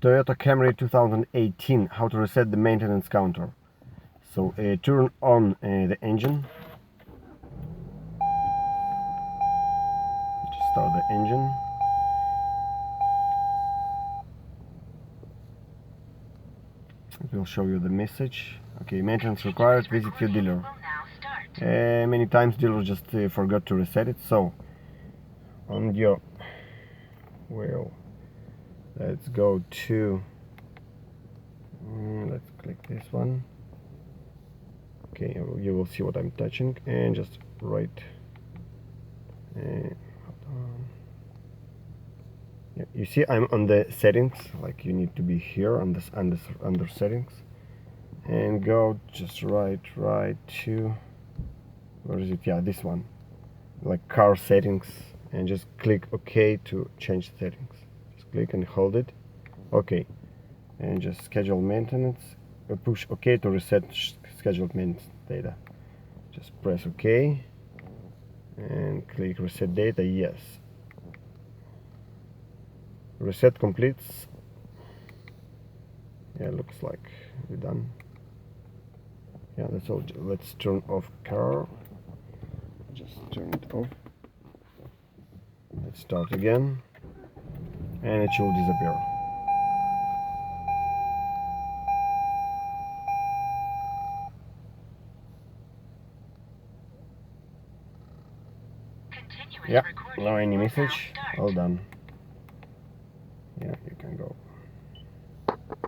Toyota Camry 2018, how to reset the maintenance counter. So turn on the engine. Just start the engine. It will show you the message. Okay, maintenance required, visit your dealer. Many times dealers just forgot to reset it. So on your wheel, let's go to let's click this one. Okay, you will see what I'm touching, and just right yeah, you see I'm on the settings, like you need to be here on this under settings, and go just right to, where is it? Yeah, this one, like car settings, and just click OK to change settings. Just click and hold it. OK, and just schedule maintenance. Push OK to reset scheduled maintenance data. Just press OK and click reset data. Yes. Reset completes. Yeah, looks like we're done. Yeah, that's all. Let's turn off car. Just turn it off. Let's start again, and it should disappear. Yeah, no any message. All done. Yeah, you can go.